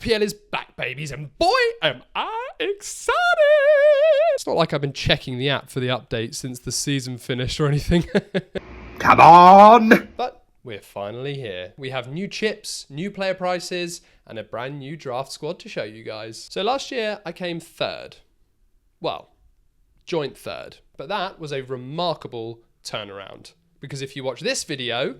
FPL is back, babies, and boy, am I excited! It's not like I've been checking the app for the update since the season finished or anything. Come on! But we're finally here. We have new chips, new player prices, and a brand new draft squad to show you guys. So last year, I came third. Well, joint third. But that was a remarkable turnaround. Because if you watch this video,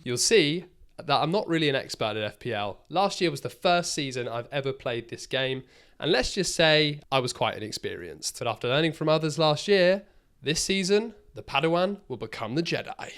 you'll see that I'm not really an expert at FPL. Last year was the first season I've ever played this game, and let's just say I was quite inexperienced. But after learning from others last year, this season, the Padawan will become the Jedi.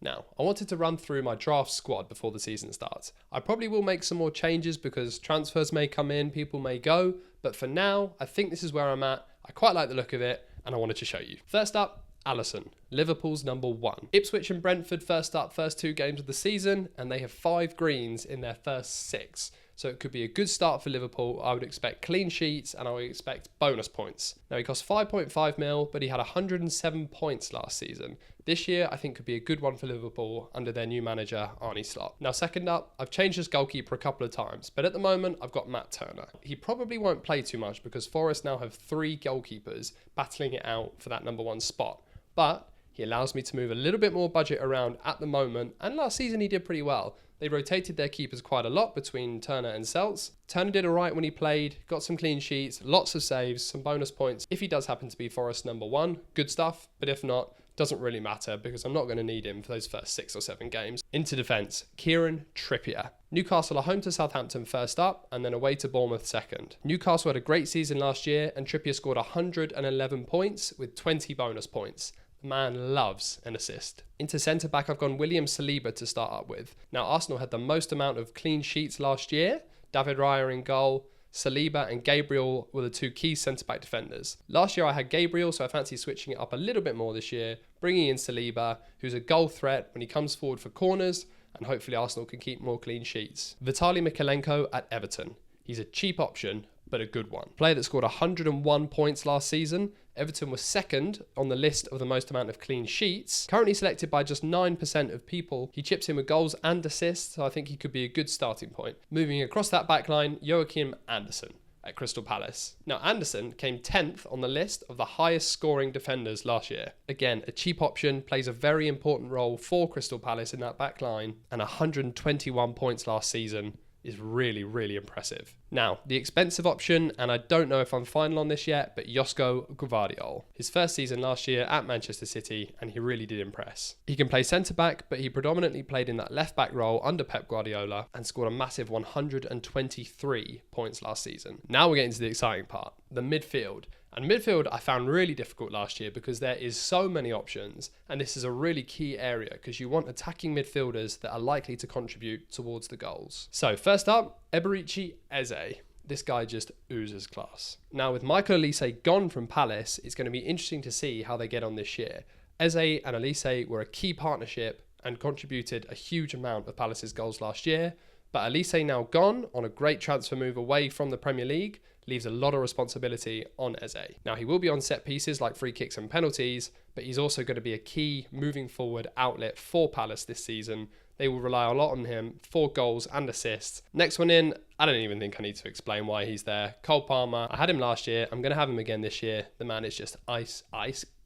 Now, I wanted to run through my draft squad before the season starts. I probably will make some more changes because transfers may come in, people may go, but for now, I think this is where I'm at. I quite like the look of it, and I wanted to show you. First up, Alisson, Liverpool's number 1. Ipswich and Brentford first up, first 2 games of the season, and they have 5 greens in their first 6. So it could be a good start for Liverpool. I would expect clean sheets and I would expect bonus points. Now he cost 5.5 mil, but he had 107 points last season. This year, I think could be a good one for Liverpool under their new manager, Arne Slot. Now second up, I've changed his goalkeeper a couple of times, but at the moment, I've got Matt Turner. He probably won't play too much because Forest now have 3 goalkeepers battling it out for that number 1 spot. But he allows me to move a little bit more budget around at the moment, and last season he did pretty well. They rotated their keepers quite a lot between Turner and Seltz. Turner did alright when he played, got some clean sheets, lots of saves, some bonus points. If he does happen to be Forest number 1, good stuff, but if not, doesn't really matter because I'm not going to need him for those first 6 or 7 games. Into defence, Kieran Trippier. Newcastle are home to Southampton first up and then away to Bournemouth second. Newcastle had a great season last year and Trippier scored 111 points with 20 bonus points. The man loves an assist. Into centre-back, I've gone William Saliba to start up with. Now, Arsenal had the most amount of clean sheets last year. David Raya in goal. Saliba and Gabriel were the 2 key centre-back defenders. Last year I had Gabriel, so I fancy switching it up a little bit more this year, bringing in Saliba, who's a goal threat when he comes forward for corners, and hopefully Arsenal can keep more clean sheets. Vitaly Mykolenko at Everton. He's a cheap option, but a good one. Player that scored 101 points last season. Everton was second on the list of the most amount of clean sheets. Currently selected by just 9% of people. He chips in with goals and assists, so I think he could be a good starting point. Moving across that back line, Joachim Andersen at Crystal Palace. Now, Andersen came 10th on the list of the highest scoring defenders last year. Again, a cheap option, plays a very important role for Crystal Palace in that back line, and 121 points last season is really, really impressive. Now, the expensive option, and I don't know if I'm final on this yet, but Josko Gvardiol. His first season last year at Manchester City, and he really did impress. He can play centre-back, but he predominantly played in that left-back role under Pep Guardiola and scored a massive 123 points last season. Now we're getting to the exciting part, the midfield. And midfield I found really difficult last year because there is so many options, and this is a really key area because you want attacking midfielders that are likely to contribute towards the goals. So first up, Eberechi Eze. This guy just oozes class. Now with Michael Elise gone from Palace, it's going to be interesting to see how they get on this year. Eze and Elise were a key partnership and contributed a huge amount of Palace's goals last year, but Elise now gone on a great transfer move away from the Premier League leaves a lot of responsibility on Eze. Now he will be on set pieces like free kicks and penalties, but he's also going to be a key moving forward outlet for Palace this season. They will rely a lot on him for goals and assists. Next one in, I don't even think I need to explain why he's there. Cole Palmer, I had him last year, I'm going to have him again this year. The man is just ice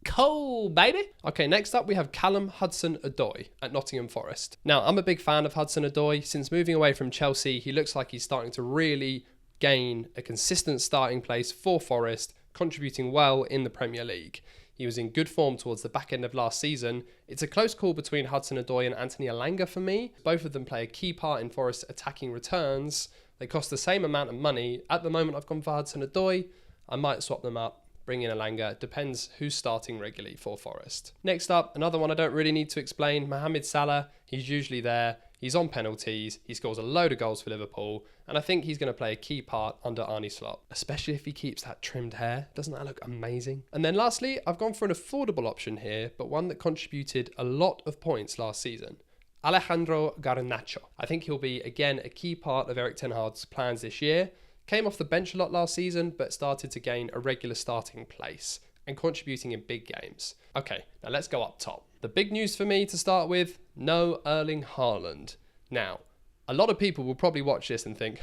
cold, baby. Okay, next up we have Callum Hudson-Odoi at Nottingham Forest. Now I'm a big fan of Hudson-Odoi. Since moving away from Chelsea, he looks like he's starting to really gain a consistent starting place for Forest, contributing well in the Premier League. He was in good form towards the back end of last season. It's a close call between Hudson-Odoi and Anthony Elanga for me. Both of them play a key part in Forest's attacking returns. They cost the same amount of money. At the moment I've gone for Hudson-Odoi. I might swap them up, bring in Elanga. Depends who's starting regularly for Forest. Next up, another one I don't really need to explain, Mohamed Salah. He's usually there. He's on penalties, he scores a load of goals for Liverpool, and I think he's going to play a key part under Arne Slot, especially if he keeps that trimmed hair. Doesn't that look amazing? And then lastly, I've gone for an affordable option here, but one that contributed a lot of points last season. Alejandro Garnacho. I think he'll be, again, a key part of Erik ten Hag's plans this year. Came off the bench a lot last season, but started to gain a regular starting place and contributing in big games. Okay, now let's go up top. The big news for me to start with, no Erling Haaland. Now, A lot of people will probably watch this and think,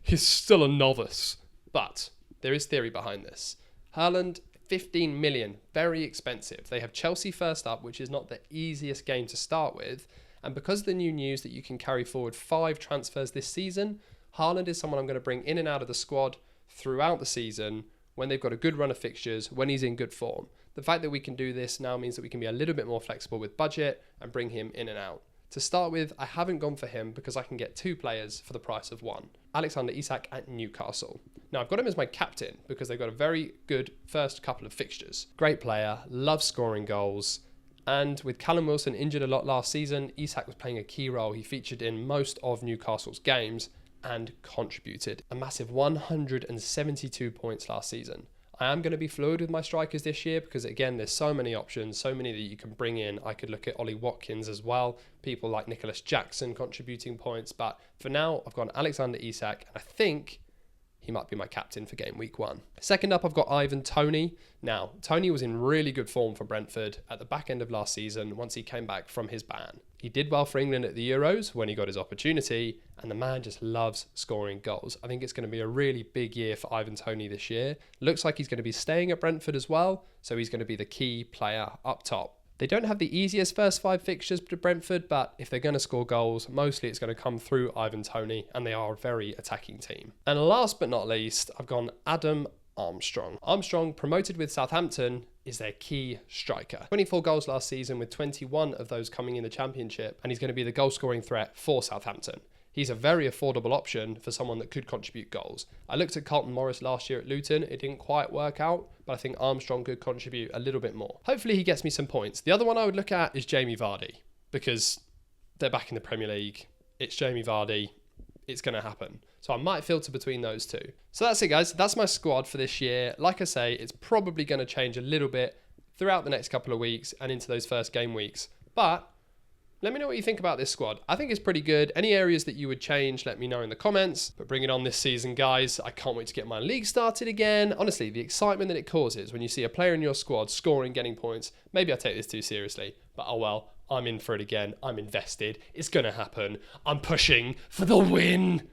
he's still a novice. But there is theory behind this. Haaland, 15 million, very expensive. They have Chelsea first up, which is not the easiest game to start with. And because of the new news that you can carry forward 5 transfers this season, Haaland is someone I'm going to bring in and out of the squad throughout the season when they've got a good run of fixtures, when he's in good form. The fact that we can do this now means that we can be a little bit more flexible with budget and bring him in and out. To start with, I haven't gone for him because I can get 2 players for the price of 1. Alexander Isak at Newcastle. Now, I've got him as my captain because they've got a very good first couple of fixtures. Great player, loves scoring goals. And with Callum Wilson injured a lot last season, Isak was playing a key role. He featured in most of Newcastle's games and contributed a massive 172 points last season. I am going to be fluid with my strikers this year because, again, there's so many options, so many that you can bring in. I could look at Ollie Watkins as well, people like Nicholas Jackson contributing points. But for now, I've got Alexander Isak, and I think he might be my captain for game week 1. Second up, I've got Ivan Toney. Now, Toney was in really good form for Brentford at the back end of last season once he came back from his ban. He did well for England at the Euros when he got his opportunity, and the man just loves scoring goals. I think it's going to be a really big year for Ivan Toney this year. Looks like he's going to be staying at Brentford as well, so he's going to be the key player up top. They don't have the easiest first 5 fixtures to Brentford, but if they're going to score goals, mostly it's going to come through Ivan Toney, and they are a very attacking team. And last but not least, I've gone Adam Armstrong. Armstrong, promoted with Southampton, is their key striker. 24 goals last season with 21 of those coming in the Championship, and he's going to be the goal-scoring threat for Southampton. He's a very affordable option for someone that could contribute goals. I looked at Carlton Morris last year at Luton. It didn't quite work out, but I think Armstrong could contribute a little bit more. Hopefully he gets me some points. The other one I would look at is Jamie Vardy, because they're back in the Premier League. It's Jamie Vardy. It's going to happen. So I might filter between those 2. So that's it, guys. That's my squad for this year. Like I say, it's probably going to change a little bit throughout the next couple of weeks and into those first game weeks. But let me know what you think about this squad. I think it's pretty good. Any areas that you would change, let me know in the comments. But bring it on this season, guys. I can't wait to get my league started again. Honestly, the excitement that it causes when you see a player in your squad scoring, getting points. Maybe I take this too seriously, but oh well. I'm in for it again. I'm invested. It's going to happen. I'm pushing for the win.